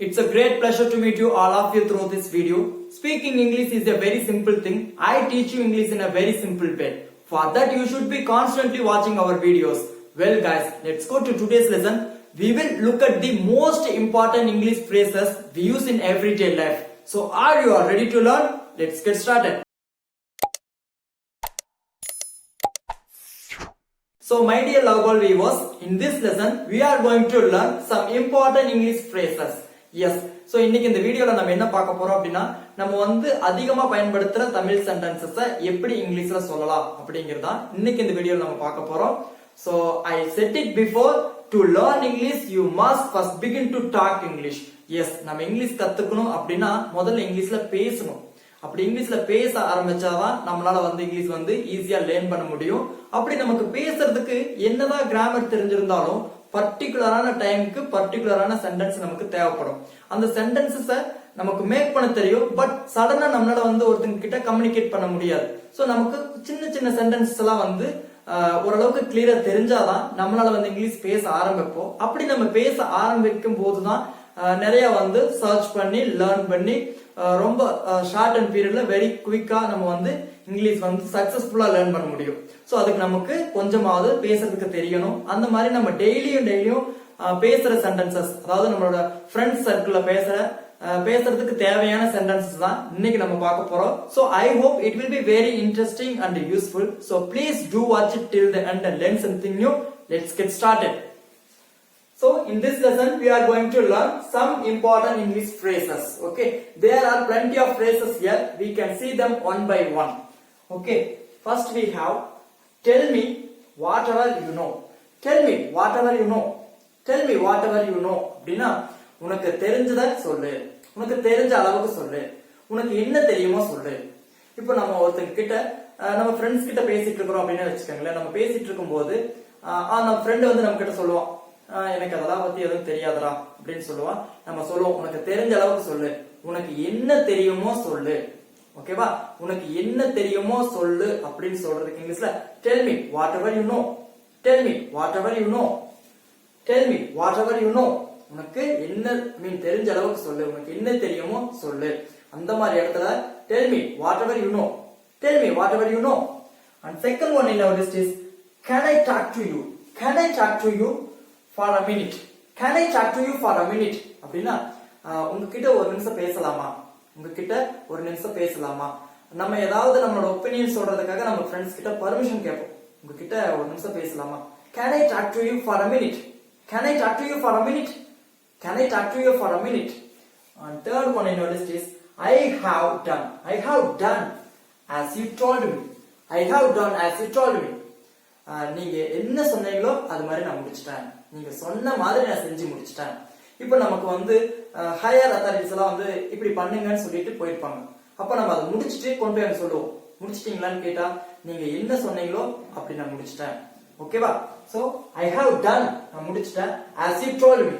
It's a great pleasure to meet you all of you through this video. Speaking English is a very simple thing. I teach you English in a very simple way. For that you should be constantly watching our videos. Well guys, let's go to today's lesson. We will look at the most important English phrases we use in everyday life. So are you all ready to learn? Let's get started. So my dear lovable viewers, in this lesson we are going to learn some important English phrases. Yes. So இன்னைக்கு இந்த வீடியோல நம்ம என்ன பார்க்க போறோம் அப்படின்னா நம்ம அதிகமா பயன்படுத்துற தமிழ் சென்டென்சஸை எப்படி இங்கிலீஷ்ல சொல்லலாம் அப்படிங்கறத இன்னைக்கு இந்த வீடியோல நம்ம பார்க்க போறோம். So I said it before, to learn English you must first begin to talk English. Yes, நம்ம இங்கிலீஷ் கத்துக்கணும் அப்படின்னா முதல்ல இங்கிலீஷ்ல பேசணும். அப்படி இங்கிலீஷ்ல பேச ஆரம்பிச்சாதான் நம்மளால இங்கிலீஷ் ஈஸியா லேர்ன் பண்ண முடியும். அப்படி நமக்கு பேசுறதுக்கு என்னதான் கிராமர் தெரிஞ்சிருந்தாலும் பர்டிகுலரான டைமுக்கு பர்டிகுலரான சென்டென்ஸ் நமக்கு தேவைப்படும். அந்த சென்டென்சஸ நமக்கு மேக் பண்ண தெரியும், பட் சடனா நம்மளால ஒருத்தங்க கிட்ட கம்யூனிகேட் பண்ண முடியாது. சோ நமக்கு சின்ன சின்ன சென்டென்சஸ் எல்லாம் ஓரளவுக்கு கிளியரா தெரிஞ்சாதான் நம்மளால இங்கிலீஷ் பேச ஆரம்பிப்போம். அப்படி நம்ம பேச ஆரம்பிக்கும் போதுதான் நிறைய சர்ச் பண்ணி லேர்ன் பண்ணி ரொம்ப ஷார்ட் அண்ட் பீரியட்ல வெரி குவிக்கா நம்ம இங்கிலீஷ் சக்சஸ்ஃபுல்லா லேர்ன் பண்ண முடியும். சோ அதுக்கு நமக்கு கொஞ்சமாவது பேசுறதுக்கு தெரியணும். அந்த மாதிரி நம்ம டெய்லியும் பேசுற சென்டென்சஸ், அதாவது நம்மளோட ஃப்ரெண்ட்ஸ் சர்க்கிள்ல பேசுறதுக்கு தேவையான சென்டென்சஸ் தான் இன்னைக்கு நம்ம பார்க்க போறோம். So I hope it will be very interesting and useful. So please do watch it till the end and learn something new. Let's get started. So in this lesson we are going to learn some important English phrases. Okay, there are plenty of phrases here. We can see them one by one. Okay, first we have tell me whatever you know. Tell me whatever you know. Tell me whatever you know. அப்படினா உனக்கு தெரிஞ்சதை சொல்லு, உனக்கு தெரிஞ்ச அளவுக்கு சொல்லு, உனக்கு என்ன தெரியுமோ சொல்லு. இப்போ நம்ம ஒருத்தங்க கிட்ட நம்ம ஃப்ரெண்ட்ஸ் கிட்ட பேசிட்டு இருக்கோம் அப்படின்னு வச்சுக்கோங்களேன். நம்ம பேசிட்டு இருக்கும்போது நம்ம ஃப்ரெண்ட் நம்ம கிட்ட சொல்லுவான், எனக்கு அதெல்லாம் பத்தி எதுவும் தெரியாதரா அப்படின்னு சொல்லுவான். நம்ம சொல்லுவோம், உனக்கு தெரிஞ்ச அளவுக்கு சொல்லு, உனக்கு என்ன தெரியுமோ சொல்லு. ஓகேவா? உனக்கு என்ன தெரியுமோ சொல்லு அப்படின்னு சொல்றதுக்கு இங்கிலீஷ்ல tell me whatever you know. Tell me whatever you know. Tell me whatever you know. உனக்கு என்ன தெரிஞ்ச அளவுக்கு சொல்லு, உனக்கு என்ன தெரியுமோ சொல்லு. அந்த மாதிரி இடத்துல tell me whatever you know. Tell me whatever you know. And second one in our list is can I talk to you? Can I talk to you for a minute? Can I talk to you for a minute? அப்படின்னா உங்ககிட்ட ஒரு நிமிஷம் பேசலாமா, உங்ககிட்ட ஒரு நிமிஷம் பேசலாமா. நம்ம ஏதாவது நம்மளோட ஒப்பீனியன் சொல்றதுக்காக நம்ம ஃப்ரெண்ட்ஸ் கிட்ட பர்மிஷன் கேட்போம், உங்ககிட்ட ஒரு நிமிஷம் பேசலாமா. Can I talk to you for a minute? Can I talk to you for a minute? Can I talk to you for a minute? And third one in your list is I have done. I have done as you told me. I have done as you told me. நீங்க என்ன சொன்னீங்களோ அது மாதிரி நான் முடிச்சிட்டேன், நீங்க சொன்ன மாதிரி நான் செஞ்சு முடிச்சிட்டேன். இப்போ நமக்கு ஹையர் அத்தாரிட்டிஸ் எல்லாம் இப்படி பண்ணுங்கன்னு சொல்லிட்டு போயிருப்பாங்க. அப்ப நம்ம அதை முடிச்சுட்டு கொண்டு போய் சொல்லுவோம், முடிச்சிட்டீங்களான்னு கேட்டா நீங்க என்ன சொன்னீங்களோ அப்படி நான் முடிச்சிட்டேன். ஓகேவா? சோ ஐ ஹாவ் டன், நான் முடிச்சிட்டேன். as you told me.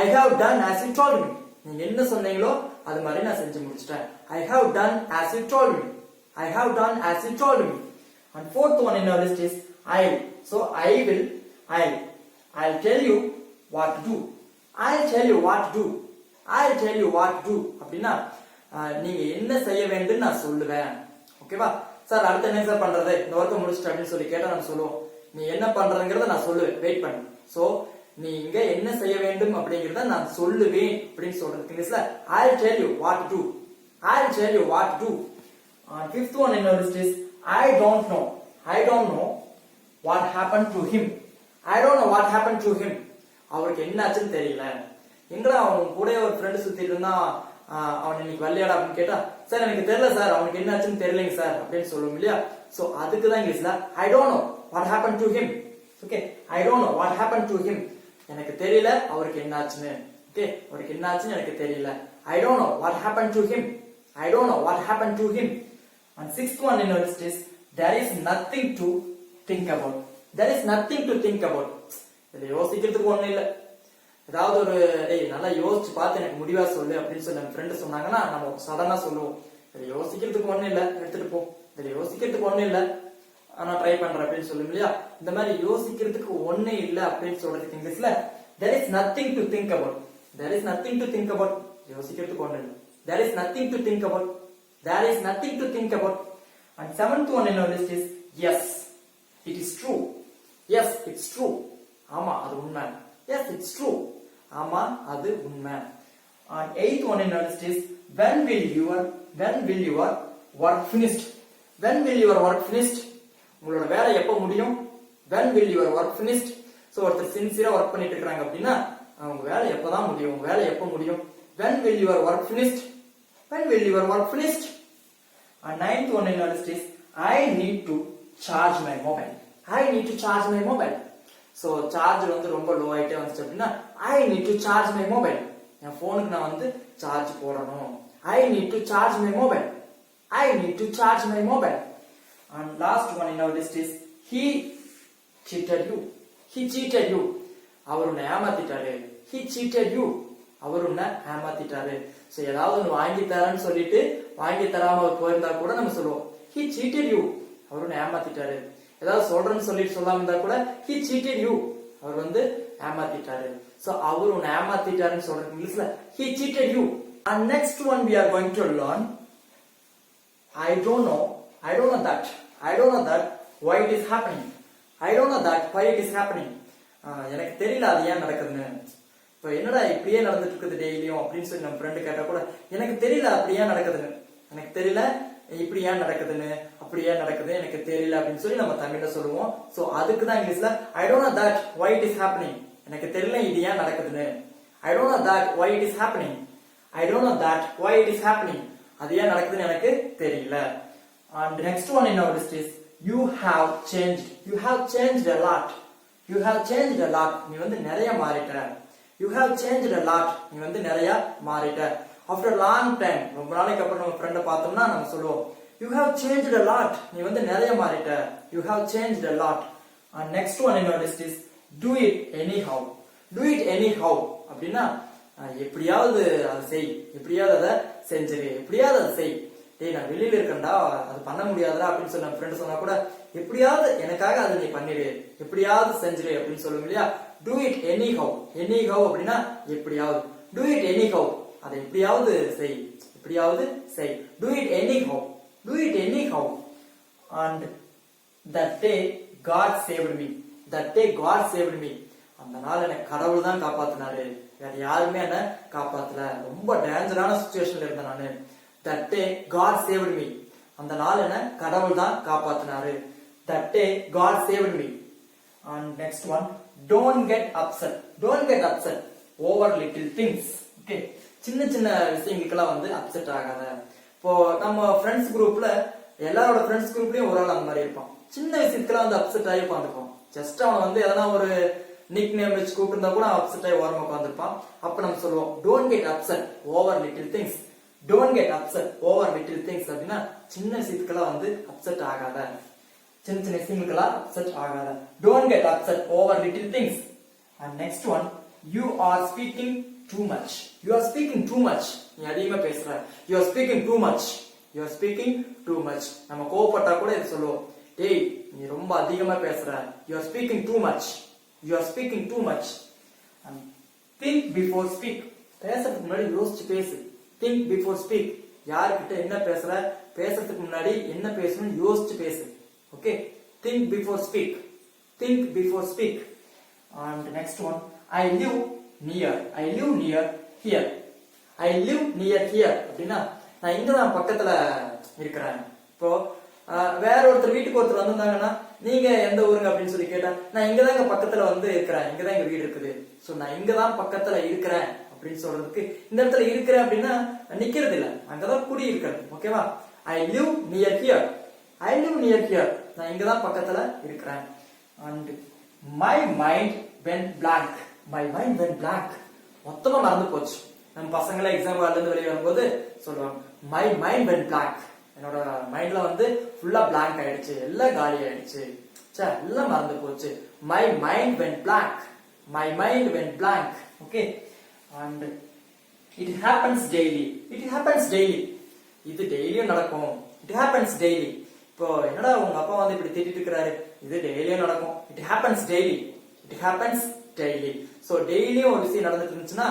I have done as you told me. நீங்க என்ன சொன்னீங்களோ அது மாதிரி நான் செஞ்சு முடிச்சிட்டேன். I have done as you told me. I have done as you told me. And fourth one in our list is I. So I will. I'll tell you what to do. I'll tell you what to do. I'll tell you what to do. அப்படின்னா நீங்க என்ன செய்ய வேண்டும் நான் சொல்லுவேன். ஓகேவா? Sir அடுத்த என்ன சார் பண்றது, இந்த ஒர்க்க முடிச்சிட்டு அப்படின்னு சொல்லி கேட்டா நான் சொல்லுவோம், நீ என்ன பண்றதுங்கிறத நான் சொல்லுவேன், வெயிட் பண்ணு. சோ நீ இங்க என்ன செய்ய வேண்டும் அப்படிங்கறத நான் சொல்லுவேன் அப்படின்னு சொல்றதுக்கு இங்கிலீஷ்ல I'll tell you what to do. I'll tell you what to do. Fifth one in our list is I don't know. I don't know what happened to him. I don't know what happened to him. அவருக்கு என்ன ஆச்சுன்னு தெரியல. எங்கடா அவன் கூட ஒரு friend சுத்திட்டு இருந்தா, அவன் இன்னைக்கு வரலையாடா அப்படின்னு கேட்டா, சார் எனக்கு தெரியல சார், அவனுக்கு என்ன ஆச்சுன்னு தெரியலைங்க சார் அப்படின்னு சொல்லுவோம் இல்லையா? சோ அதுக்குதான் இங்கிலீஷ்ல I don't know what happened to him. Okay, I don't know what happened to him. எனக்கு தெரியல அவருக்கு என்ன ஆச்சுன்னு. ஓகே, அவருக்கு என்ன ஆச்சுன்னு எனக்கு தெரியல. I don't know what happened to him. I don't know what happened to him. And sixth one in our list is there is nothing to think about. There is nothing to think about. இதை யோசிக்கிறதுக்கு ஒண்ணு இல்ல. ஏதாவது ஒரு நல்லா யோசிச்சு பார்த்து எனக்கு முடிவா சொல்லு அப்படின்னு சொல்லி நம்ம ஃப்ரெண்டு சொன்னாங்கன்னா நம்ம சடனா சொல்லுவோம், இதை யோசிக்கிறதுக்கு ஒண்ணு இல்ல, எடுத்துட்டு போ, இதை யோசிக்கிறதுக்கு ஒண்ணு இல்ல, நான் ட்ரை பண்றேன் அப்படின்னு சொல்லும் இல்லையா? இந்த மாதிரி யோசிக்கிறதுக்கு ஒண்ணு இல்ல அப்படின்னு சொல்றதுக்கு இங்கிலீஷ்ல there is nothing to think about. there is nothing to think about. யோசிக்கிறதுக்கு ஒண்ணு இல்லை. There is nothing to think about. There is nothing to think about. And seventh one in our list is yes, it is true. Yes, it's true. ஆமா அது உண்மை. Yes, it's true. ஆமா அது உண்மை. And eighth one in our list is when will your work finished? When will your work finished? உங்களோட வேலை எப்ப முடியும்? When will your work finished? So ஒருத்தர் சின்சியரா ஒர்க் பண்ணிட்டு இருக்காங்க அப்படின்னா அவங்க வேலை எப்பதான் முடியும்? உங்க வேலை எப்ப முடியும்? When will your work finished? When will your work finished? And ninth one in our list is I need to charge my mobile. I need to charge my mobile. So charger வந்து ரொம்ப low ஆயிட்டே வந்துச்சு அப்படின்னா I need to charge my mobile. என் போனுக்கு நான் வந்து charge போடணும். I need to charge my mobile. I need to charge my mobile. And last one in our list is he cheated you. He cheated you. அவர் உன்னை ஏமாத்திட்டாரு. He cheated you. அவர் உன்னை ஏமாத்திட்டாரு. So ஏதாவது ஒன்று வாங்கி தரேன்னு சொல்லிட்டு வாங்கி தராம போயிருந்தா கூட நம்ம சொல்லுவோம் he cheated you. அவர் உன்னை ஏமாத்திட்டாரு. ஏதாவது சொல்றேன்னு சொல்லிட்டு சொல்லாம இருந்தா கூட he cheated you. அவர் வந்து ஏமாத்திட்டாரு. சோ அவர் உன்னை ஏமாத்திட்டாருன்னு சொல்றது இங்கிலீஷ்ல he cheated you. And next one we are going to learn I don't know that why it is happening. I don't know that why it is happening. எனக்கு தெரியல அது ஏன் நடக்குதுன்னு. இப்போ என்னடா இப்படியே நடந்துட்டு இருக்குது டெய்லியும் அப்படின்னு சொல்லி நம்ம ஃப்ரெண்டு கேட்டா கூட எனக்கு தெரியல அப்படி ஏன் நடக்குதுன்னு. எனக்கு தெரியல இப்படி ஏன் நடக்குதுன்னு அப்படி ஏன் நடக்குது எனக்கு தெரியல அப்படின்னு சொல்லி நம்ம தமிழ்ல சொல்லுவோம். சோ அதுக்கு தான் இங்கிலீஷ்ல I don't know that why it is happening. எனக்கு தெரியல இது ஏன் நடக்குதுன்னு. I don't know that why it is happening. I don't know that why it is happening. அது ஏன் நடக்குதுன்னு எனக்கு தெரியல. And next one in our list is you have changed a lot. You have changed a lot. நீ வந்து நிறைய மாறிட்ட. You have changed a lot. நீ வந்து நிறைய மாறிட்ட. After a long time, ரொம்ப நாளைக்கு அப்புறம் நம்ம ஃப்ரெண்ட பார்த்தோம்னா நம்ம சொல்லுவோம் you have changed a lot. நீ வந்து நிறைய மாறிட்ட. You have changed a lot. And next one in our list is do it anyhow. Do it anyhow. அப்படின்னா எப்படியாவது அதை செய், எப்படியாவது அதை செஞ்சிரு, எப்படியாவது அதை செய். டேய் நான் வெளியில இருக்கேன்டா அது பண்ண முடியாதுடா அப்படின்னு சொல்லி நம்ம ஃப்ரெண்ட் சொன்னா கூட எப்படியாவது எனக்காக அதை நீ பண்ணிடு, எப்படியாவது செஞ்சிரு அப்படின்னு சொல்லுங்க இல்லையா. Do it anyhow. Anyhow அப்படின்னா எப்படியாவது. Do it anyhow. அதை எப்படியாவது செய், எப்படியாவது செய். Do it anyhow. Do it anyhow. And that day God saved me. That day God saved me. அந்த நாள் எனக்கு கடவுள் தான் காப்பாத்தினாரு, வேற யாருமே என்ன காப்பாத்தல. ரொம்ப டேஞ்சரான சிச்சுவேஷன்ல இருந்தேன் நானு. That day God saved me. அந்த நாள் என்ன கடவுள் தான் காப்பாத்தினாரு. That day God saved me. And next one, don't get upset. Don't get upset over little things. Okay, சின்ன சின்ன விஷயங்களுக்கெல்லாம் வந்து அப்செட் ஆகாத. இப்போ நம்ம ஃப்ரெண்ட்ஸ் குரூப்ல எல்லாரோட ஃப்ரெண்ட்ஸ் குரூப்லயும் ஒரு ஆள் அந்த மாதிரி இருப்பான். சின்ன விஷயத்துக்கெல்லாம் வந்து அப்செட் ஆகி உட்காந்துருப்பான். ஜஸ்ட் அவன் வந்து எதனா ஒரு நிக் நேம் வச்சு கூப்பிட்டு கூட அப்செட் ஆகி ஓரமா உட்காந்துருப்பான். அப்ப நம்ம சொல்லுவோம் don't get upset over little things. Don't get upset over little things அப்படின்னா சின்ன விஷயத்துக்கெல்லாம் வந்து அப்செட் ஆகாத, சின்ன சின்ன விஷயங்களுக்கெல்லாம் அப்செட் ஆகாத. Don't get upset over little things. And next one, you are speaking too much. You are speaking too much. நீ அதிகமா பேசுற. You are speaking too much. You are speaking too much. நம்ம கோவப்பட்டா கூட இது சொல்லுவோம் டேய் நீ ரொம்ப அதிகமா பேசுற. You are speaking too much. You are speaking too much. And think before speak. பேசுறதுக்கு முன்னாடி யோசிச்சு பேசு. Think before speak. யார்கிட்ட என்ன பேசுற, பேசுறதுக்கு முன்னாடி என்ன பேசணும் யோசிச்சு பேசு. Okay, think before speak. Think before speak. And next one, I live near. I live near here. I live near here அப்படின்னா நான் இங்க தான் பக்கத்துல இருக்கிறேன். இப்போ வேற ஒருத்தர் வீட்டுக்கு ஒருத்தர் வந்திருந்தாங்கன்னா நீங்க எந்த ஊருங்க அப்படின்னு சொல்லி கேட்டா நான் இங்கதாங்க பக்கத்துல வந்து இருக்கிறேன், இங்கதான் எங்க வீடு இருக்குது. சோ நான் இங்கதான் பக்கத்துல இருக்கிறேன் அப்படின்னு சொல்றதுக்கு இந்த இடத்துல இருக்கிறேன் அப்படின்னா நிக்கிறது இல்ல, அங்கதான் குடி இருக்கிறது. ஓகேவா? I live near here. I live near here. நான் இங்கதான் பக்கத்துல இருக்கிறேன். And my mind went blank. My mind went blank. மொத்தமா மறந்து போச்சு. நம்ம பசங்கள எக்ஸாம் ஹால்ல இருந்து வெளியே வரும்போது சொல்லுவாங்க my mind went blank. என்னோட மைண்ட்ல வந்து ஃபுல்லா blank ஆயிடுச்சு, எல்லாம் காலி ஆயிடுச்சு, எல்லாம் மறந்து போச்சு. My mind went blank. My mind went blank. Okay, and it happens daily. It happens daily. இது டெய்லியும் நடக்கும். It happens daily. இப்போ என்னடா உங்க அப்பா வந்து இப்படி திட்டிட்டு இருக்காரு, இது டெய்லியும் நடக்கும். It happens daily. It happens daily. So டெய்லியும் ஒரு விஷயம் நடந்துட்டு இருந்துச்சுன்னா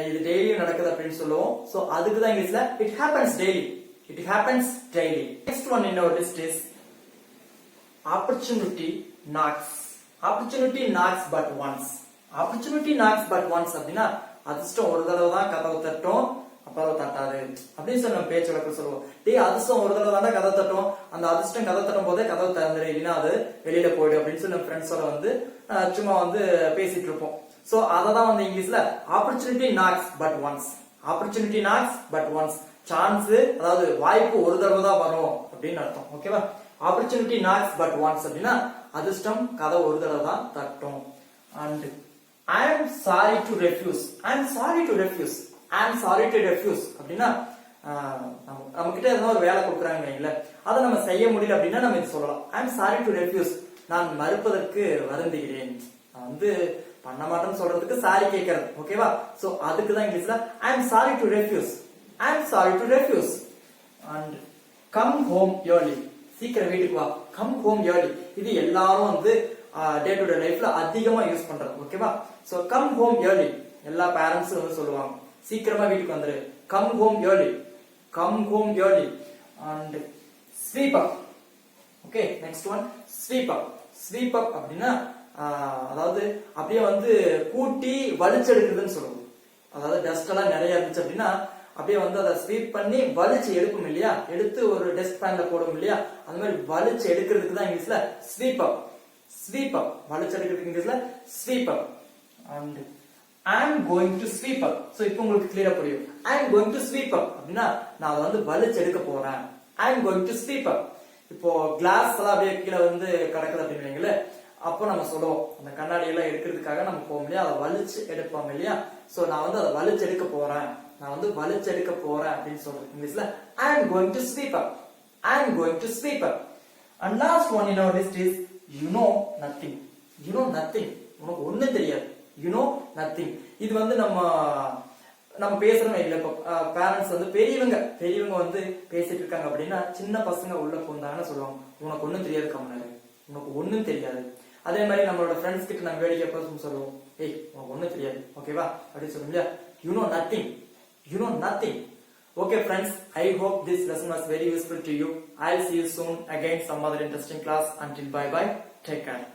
இது டெய்லியும் நடக்குது அப்படின்னு சொல்லுவோம். சோ அதுக்கு தான் இங்கிலீஷ்ல it happens daily. It happens daily. Next one in our list is opportunity knocks. Opportunity knocks but once. Opportunity knocks but once அப்படின்னா அதிர்ஷ்டம் ஒரு தடவை தான் கதவு தட்டும், அப்புறம் தட்டாது அப்படின்னு சொல்லி நம்ம பேச்சு வழக்கு சொல்லுவோம். அதிர்ஷ்டம் ஒரு தடவை தான் கதவு தட்டும், அந்த அதிர்ஷ்டம் கதவு தட்டும் போதே கதவு திறந்துரு, இல்லைன்னா அது வெளியில போயிடு அப்படின்னு சொல்லி நம்ம ஃப்ரெண்ட்ஸோட வந்து சும்மா வந்து பேசிட்டு இருப்போம். சோ அததான் வந்து இங்கிலீஷ்ல opportunity knocks but once. Opportunity knocks but once, chance அதாவது வாய்ப்பு ஒரு தடவை தான் வரும் அப்படின்னு அர்த்தம். ஓகேவா? ஆப்பர்ச்சுனிட்டி நாக்ஸ் பட் ஒன்ஸ் அப்படின்னா அதிர்ஷ்டம் கதவு ஒரு தடவை தான் தட்டும். And I am sorry to refuse. I am sorry to refuse. I am sorry to refuse அப்படின்னா நம்ம கிட்ட எதனா ஒரு வேலை கொடுக்குறாங்க இல்ல, அதை நம்ம செய்ய முடியல அப்படின்னா நம்ம இது சொல்லலாம். I am sorry to refuse. நான் மறுப்பதற்கு வருந்துகிறேன். நான் வந்து பண்ண மாட்டேன்னு சொல்றதுக்கு சாரி கேட்கறது. ஓகேவா? சோ அதுக்கு தான் இங்கிலீஷ்ல I am sorry to refuse. I am sorry to refuse. And come home early. சீக்கிரம் வீட்டுக்கு வா. Come home early. இது எல்லாரும் வந்து டே டு டே லைஃப்ல அதிகமா யூஸ் பண்றது. ஓகேவா? சோ கம் ஹோம் ஏர்லி எல்லா பேரண்ட்ஸும் வந்து சொல்லுவாங்க, சீக்கிரமா வீட்டுக்கு வந்துரு. Come home early. Come home early. And sweep up. Okay, next one sweep up. Sweep up அப்படின்னா அதாவது அப்படியே வந்து கூட்டி வலிச்செடுக்குதுன்னு சொல்லுவோம். அதாவது டஸ்ட் எல்லாம் நிறைய இருந்துச்சு அப்படின்னா அப்படியே வந்து அதை ஸ்வீப் பண்ணி வலிச்சு எடுக்கும் இல்லையா, எடுத்து ஒரு டெஸ்க் பேன்ல போடும் இல்லையா, அந்த மாதிரி வலிச்சு எடுக்கிறதுக்கு தான் இங்கிலீஷ்ல ஸ்வீப் அப். ஸ்வீப் அப் வலிச்சு எடுக்கிறதுக்கு இங்கிலீஷ்ல sweep up. And I am going to sweep up. So இப்போ உங்களுக்கு கிளியரா புரியும். I am going to sweep up அப்படின்னா நான் வந்து வலிச்சு எடுக்க போறேன். I am going to sweep up. இப்போ கிளாஸ் எல்லாம் அப்படியே கீழே வந்து கிடக்குது அப்படின்னு அப்போ நம்ம சொல்லுவோம், அந்த கண்ணாடி எல்லாம் எடுக்கிறதுக்காக நம்ம போவோம் இல்லையா, அதை வலிச்சு எடுப்போம் இல்லையா. சோ நான் வந்து அதை வலிச்சு எடுக்க போறேன், நான் வந்து வலிச்சு எடுக்க போறேன் அப்படின்னு சொல்றேன் இங்கிலீஷ்ல I am going to sweep up. I am going to sweep up. And last one in our list is you know nothing. You know nothing. உனக்கு ஒண்ணும் தெரியாது. You know nothing. இது வந்து நம்ம பேசுறோம் இல்ல, இப்போ பேரண்ட்ஸ் வந்து பெரியவங்க வந்து பேசிட்டு இருக்காங்க அப்படின்னா சின்ன பசங்க உள்ள போந்தாங்கன்னு சொல்லுவாங்க, உனக்கு ஒண்ணும் தெரியாது கம்மனாரு, உனக்கு ஒண்ணும் தெரியாது. அதே மாதிரி நம்மளோட ஃப்ரெண்ட்ஸ் கிட்ட நம்ம வேடிக்கை பேசும் சொல்லுவோம், ஏய் உனக்கு ஒண்ணும் தெரியாது ஓகேவா அப்படின்னு சொல்லுவோம் இல்லையா. You know nothing. You know nothing. Okay friends, I hope this lesson was very useful to you. I'll see you soon again some other interesting class. Until bye bye. Take care.